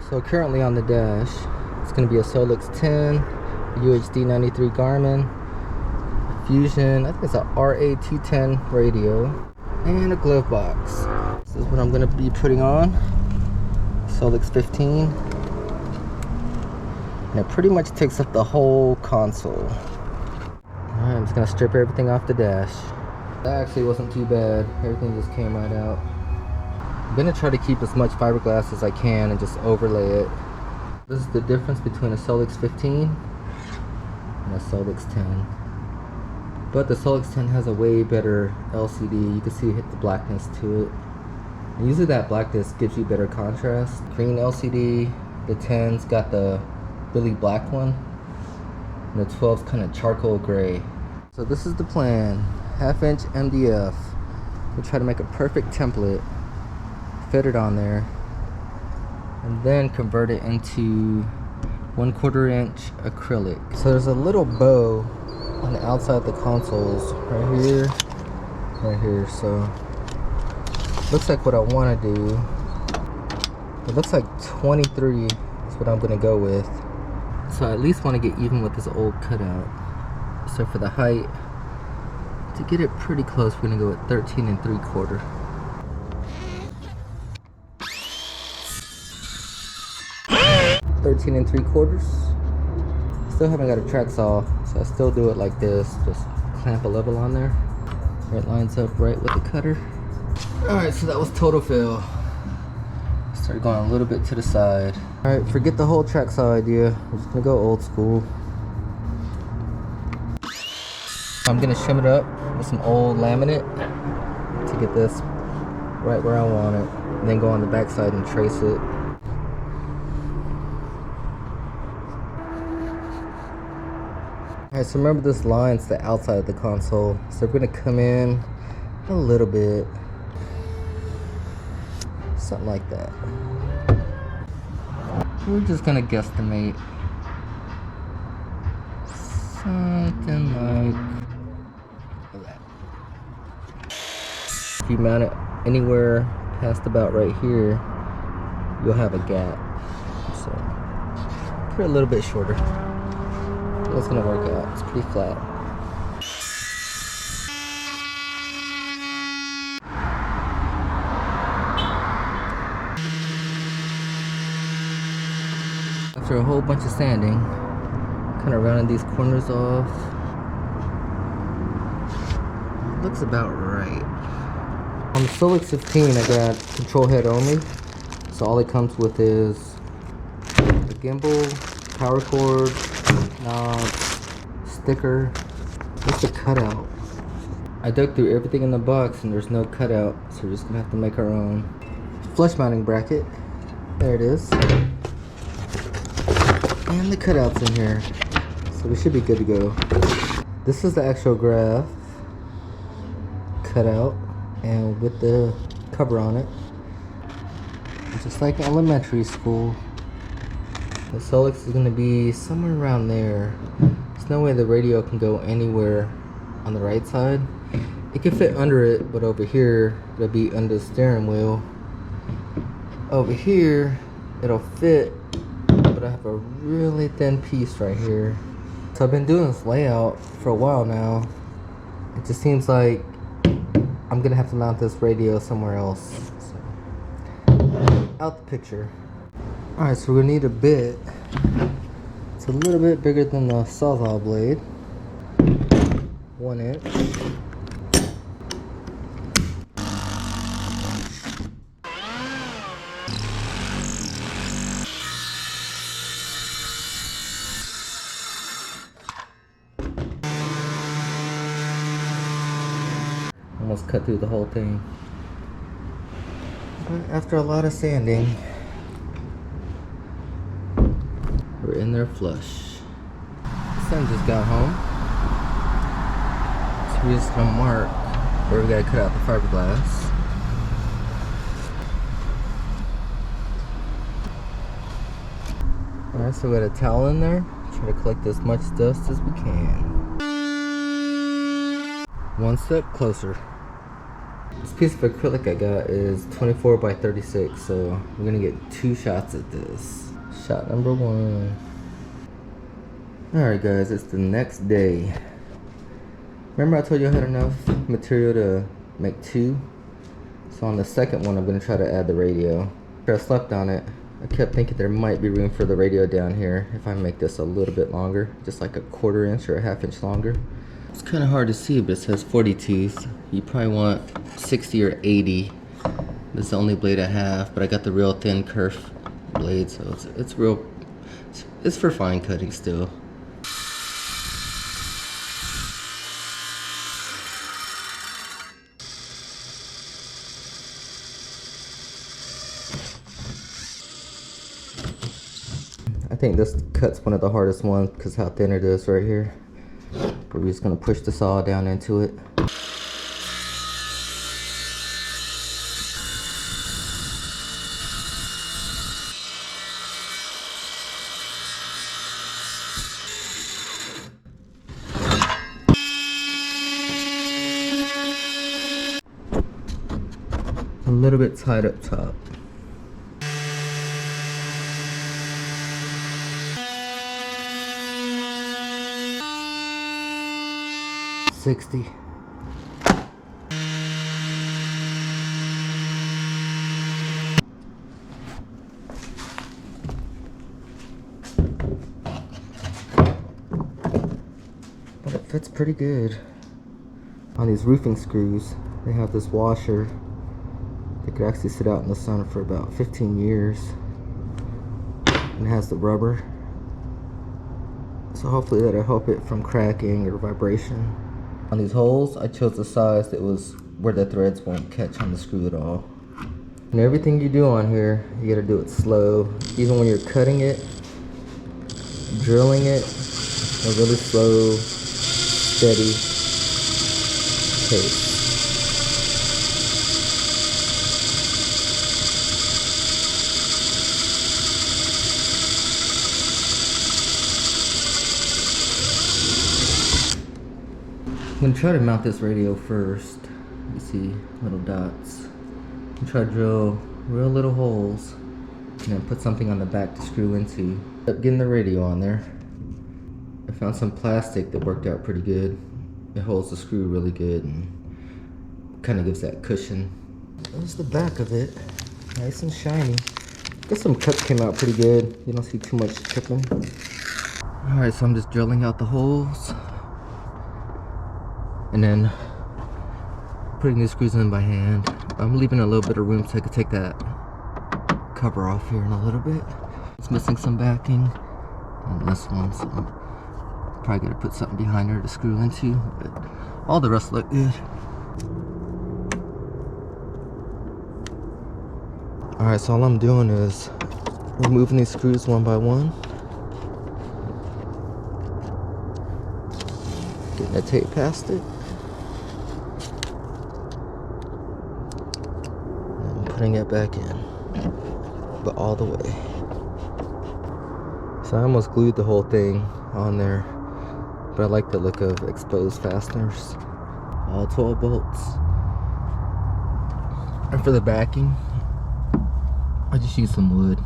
So currently on the dash, it's going to be a Solix 10, a UHD 93 Garmin, Fusion, I think it's a RA210 radio, and a glove box. This is what I'm going to be putting on. Solix 15. And it pretty much takes up the whole console. Alright, I'm just going to strip everything off the dash. That actually wasn't too bad. Everything just came right out. I'm going to try to keep as much fiberglass as I can and just overlay it. This is the difference between a Solix 15 and a Solix 10. But the Solix 10 has a way better LCD. You can see the blackness to it. And usually that blackness gives you better contrast. Green LCD, the 10's got the really black one, and the 12's kind of charcoal gray. So this is the plan. 1/2 inch MDF. We'll try to make a perfect template, fit it on there, and then convert it into 1/4 inch acrylic. So there's a little bow on the outside of the consoles right here. So looks like what I want to do, it looks like 23 is what I'm gonna go with. So I at least want to get even with this old cutout. So for the height, to get it pretty close, we're gonna go with 13 3/4. Still haven't got a track saw, so I still do it like this. Just clamp a level on there. It lines up right with the cutter. Alright, so that was total fail. Start going a little bit to the side. Alright, forget the whole track saw idea. I'm just gonna go old school. I'm gonna shim it up with some old laminate to get this right where I want it. And then go on the back side and trace it. Alright, so remember this line's the outside of the console. So we're gonna come in a little bit. Something like that. We're just gonna guesstimate. Something like that. If you mount it anywhere past about right here, you'll have a gap. So put it a little bit shorter. It's gonna work out. It's pretty flat. After a whole bunch of sanding, kind of rounding these corners off. Looks about right. On the Solix 15, I got control head only. So all it comes with is the gimbal, power cord, knob, sticker. What's the cutout? I dug through everything in the box and there's no cutout, so we're just gonna have to make our own. Flush mounting bracket. There it is. And the cutouts in here. So we should be good to go. This is the actual graph cutout and with the cover on it. Just like elementary school. The Solix is going to be somewhere around there. There's no way the radio can go anywhere on the right side. It can fit under it, but over here it'll be under the steering wheel. Over here it'll fit, but I have a really thin piece right here. So I've been doing this layout for a while now. It just seems like I'm gonna have to mount this radio somewhere else. So, out the picture. Alright, so we're gonna need a bit. It's a little bit bigger than the Sawzall blade. 1 inch. Almost cut through the whole thing. But after a lot of sanding, we're in there flush. The son just got home, so we're just gonna mark where we gotta cut out the fiberglass. Alright, so we got a towel in there. Try to collect as much dust as we can. One step closer. This piece of acrylic I got is 24 by 36, so we're gonna get 2 shots at this. Shot number 1. Alright guys, it's the next day. Remember I told you I had enough material to make 2? So on the second one I'm gonna try to add the radio. After I slept on it, I kept thinking there might be room for the radio down here if I make this a little bit longer, just like a 1/4 inch or a 1/2 inch longer. It's kind of hard to see, but it says 40 tooth. You probably want 60 or 80. This is the only blade I have, but I got the real thin kerf blade, so it's for fine cutting still. I think this cut's one of the hardest ones because how thin it is right here. But we're just gonna push the saw down into it. A little bit tight up top. $60. But it fits pretty good. On these roofing screws, they have this washer that could actually sit out in the sun for about 15 years. And it has the rubber. So hopefully that'll help it from cracking or vibration. On these holes, I chose the size that was where the threads won't catch on the screw at all. And everything you do on here, you gotta do it slow. Even when you're cutting it, drilling it, a really slow, steady pace. I'm gonna try to mount this radio first. You see little dots. And try to drill real little holes and then put something on the back to screw into. Ended up getting the radio on there. I found some plastic that worked out pretty good. It holds the screw really good and kind of gives that cushion. There's the back of it. Nice and shiny. I guess some cuts came out pretty good. You don't see too much chipping. Alright, so I'm just drilling out the holes. And then putting these screws in by hand. I'm leaving a little bit of room so I can take that cover off here in a little bit. It's missing some backing on this one, so I'm probably gonna put something behind there to screw into, but all the rest look good. Alright, so all I'm doing is removing these screws one by one. Getting the tape past it. Putting it back in, but all the way. So I almost glued the whole thing on there, but I like the look of exposed fasteners. All 12 bolts. And for the backing, I just used some wood.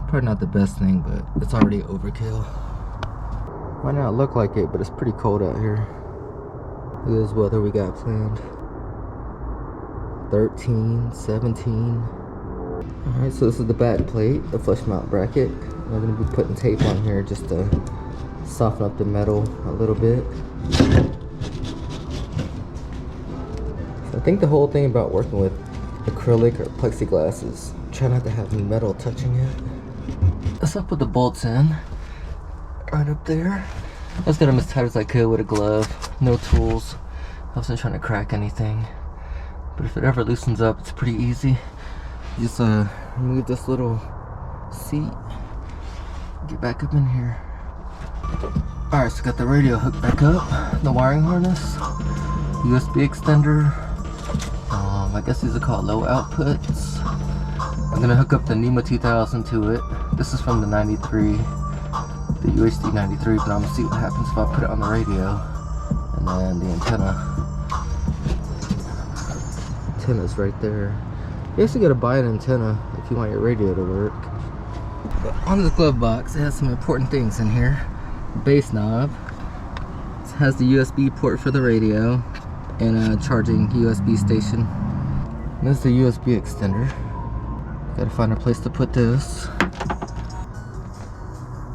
Probably not the best thing, but it's already overkill. Might not look like it, but it's pretty cold out here. Look at this weather we got planned. 13, 17. Alright, so this is the back plate, the flush mount bracket. I'm going to be putting tape on here just to soften up the metal a little bit. So I think the whole thing about working with acrylic or plexiglass is try not to have metal touching it. So I put the bolts in right up there. I just got them as tight as I could with a glove, no tools. I wasn't trying to crack anything. But if it ever loosens up, it's pretty easy. You just remove this little seat, get back up in here. Alright, so got the radio hooked back up, the wiring harness, USB extender. I guess these are called low outputs. I'm gonna hook up the NEMA 2000 to it. This is from the 93, the UHD 93, but I'm gonna see what happens if I put it on the radio. And then the antenna. Antenna's right there. You actually gotta buy an antenna if you want your radio to work. But on this glove box, it has some important things in here. Bass knob. It has the USB port for the radio and a charging USB station. And this is the USB extender. Gotta find a place to put this.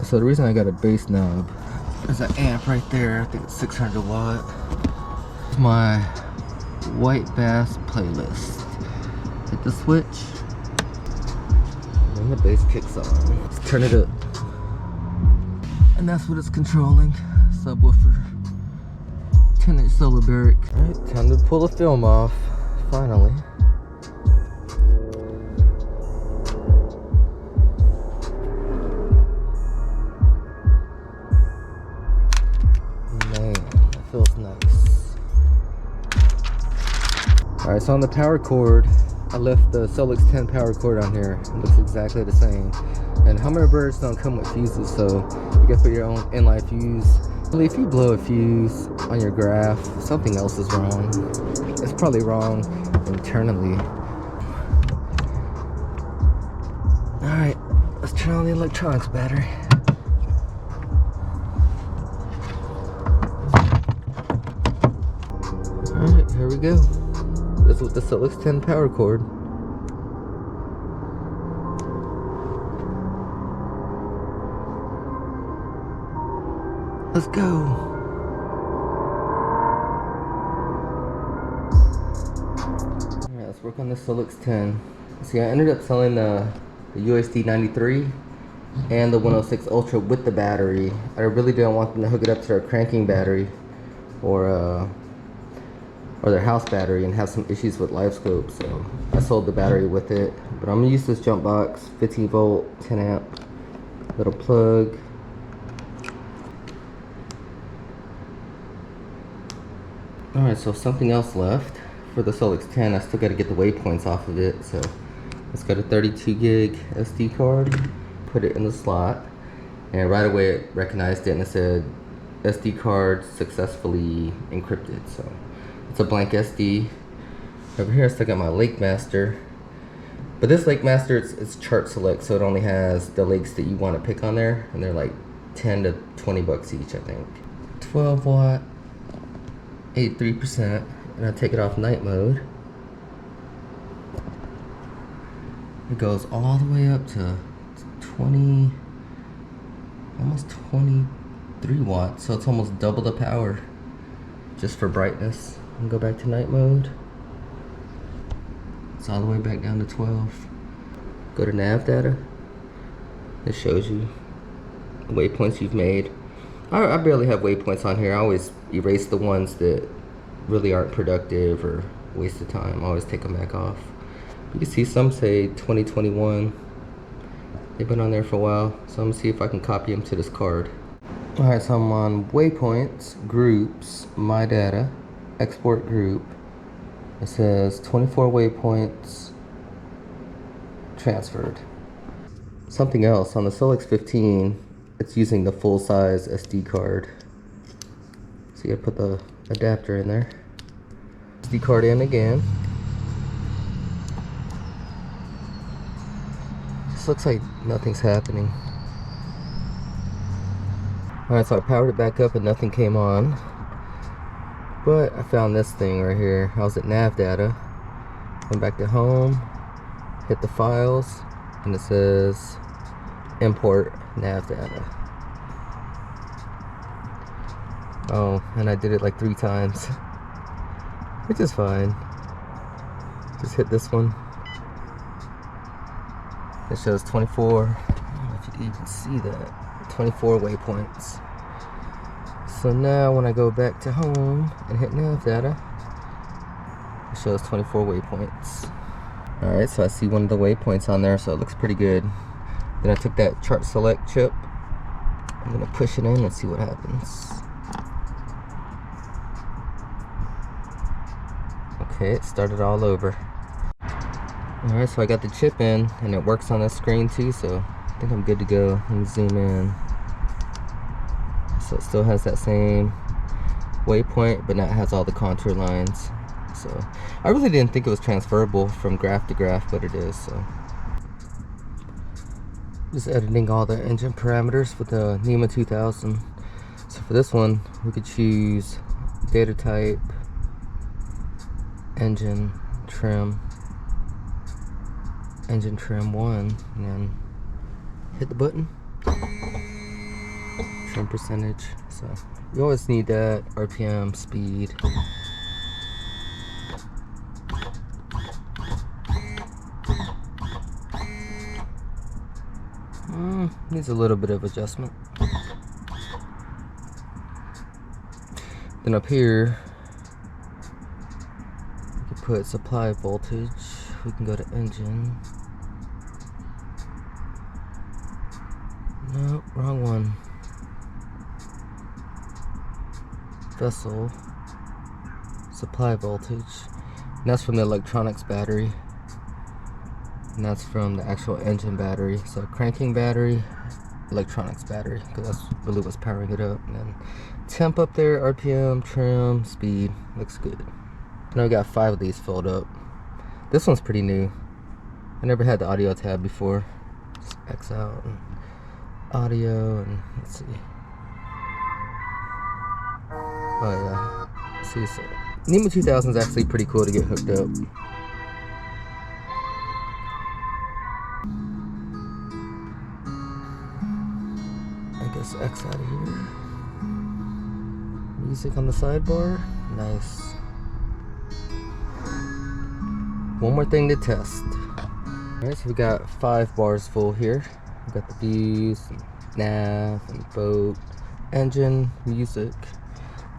So the reason I got a bass knob, there's an amp right there. I think it's 600 watt. It's my White Bass playlist. Hit the switch, and the bass kicks on. Let's turn it up. And that's what it's controlling. Subwoofer. 10-inch solar barrack. Alright, time to pull the film off. Finally. Man, that feels nice. Alright, so on the power cord, I left the Solix 10 power cord on here. It looks exactly the same. And Humminbirds don't come with fuses, so you can put your own inline fuse. If you blow a fuse on your graph, something else is wrong. It's probably wrong internally. Alright, let's turn on the electronics battery. Alright, here we go. This is with the Solix 10 power cord. Let's go. Alright, let's work on the Solix 10. See, I ended up selling the UHD 93 and the 106 Ultra with the battery. I really didn't want them to hook it up to their cranking battery or their house battery and have some issues with Livescope, so I sold the battery with it. But I'm gonna use this jump box, 15 volt, 10 amp, little plug. Alright, so something else left for the Solix 10. I still got to get the waypoints off of it. So it's got a 32 gig SD card. Put it in the slot, and right away it recognized it and it said SD card successfully encrypted. So it's a blank SD. Over here I still got my Lake Master, but this Lake Master it's chart select, so it only has the lakes that you want to pick on there, and they're like 10 to 20 bucks each, I think. 12 watt. 83%, and I take it off night mode. It goes all the way up to 20, almost 23 watts, so it's almost double the power just for brightness. And go back to night mode. It's all the way back down to 12. Go to nav data. It shows you the waypoints you've made. I barely have waypoints on here. I always erase the ones that really aren't productive or waste of time. I always take them back off. You can see some say 2021. They've been on there for a while, so I'm gonna see if I can copy them to this card. Alright, so I'm on waypoints, groups, my data, export group. It says 24 waypoints transferred. Something else on the Solix 15. It's using the full-size SD card. So you gotta put the adapter in there. SD card in again. Just looks like nothing's happening. Alright, so I powered it back up and nothing came on. But I found this thing right here. I was at nav data. Went back to home, hit the files, and it says import nav data. Oh, and I did it like 3 times, which is fine. Just hit this one. It shows 24. I don't know if you can even see that. 24 waypoints. So now when I go back to home and hit nav data, it shows 24 waypoints. Alright, so I see one of the waypoints on there, so it looks pretty good. Then I took that chart select chip. I'm gonna push it in and see what happens. Okay, it started all over. Alright, so I got the chip in and it works on this screen too, so I think I'm good to go. Let me zoom in. So it still has that same waypoint, but now it has all the contour lines. So I really didn't think it was transferable from graph to graph, but it is. So just editing all the engine parameters with the NEMA 2000. So for this one, we could choose data type, engine trim 1, and then hit the button. Trim percentage. So you always need that, RPM, speed. Needs a little bit of adjustment. Then up here, we can put supply voltage. We can go to engine. No, wrong one. Vessel. Supply voltage. And that's from the electronics battery. And that's from the actual engine battery. So cranking battery, electronics battery, because that's really what's powering it up. And then temp up there, RPM, trim, speed, looks good. Now we got 5 of these filled up. This one's pretty new. I never had the audio tab before. Just X out and audio, and let's see. Oh yeah, see, so NEMA 2000 is actually pretty cool to get hooked up. I guess X out of here. Music on the sidebar, nice. One more thing to test. Alright, so we got 5 bars full here. We got the views, and nav, and boat, engine, music.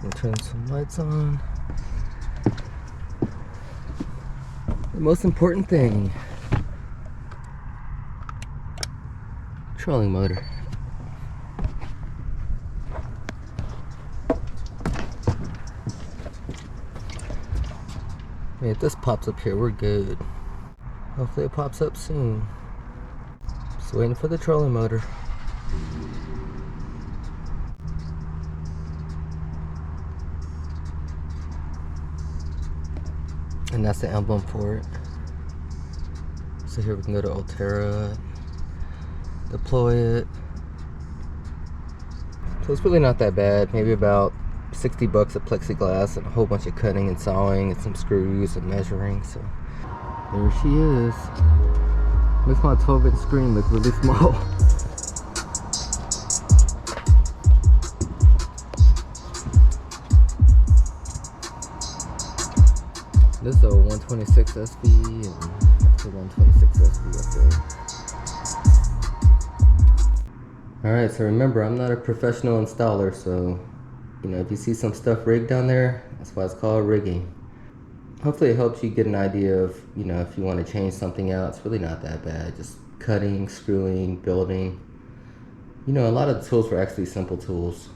We'll turn some lights on. The most important thing, trolling motor. If this pops up here, we're good. Hopefully it pops up soon. Just waiting for the trolling motor. And that's the emblem for it. So here we can go to Altera, deploy it. So it's really not that bad. Maybe about 60 bucks of plexiglass and a whole bunch of cutting and sawing and some screws and measuring. So there she is. Makes my 12-inch screen look really small. This is a 126 SV and that's a 126 SV up there. Alright, so remember, I'm not a professional installer, so you know, if you see some stuff rigged down there, that's why it's called rigging. Hopefully it helps you get an idea of, you know, if you want to change something out. It's really not that bad. Just cutting, screwing, building. You know, a lot of the tools were actually simple tools.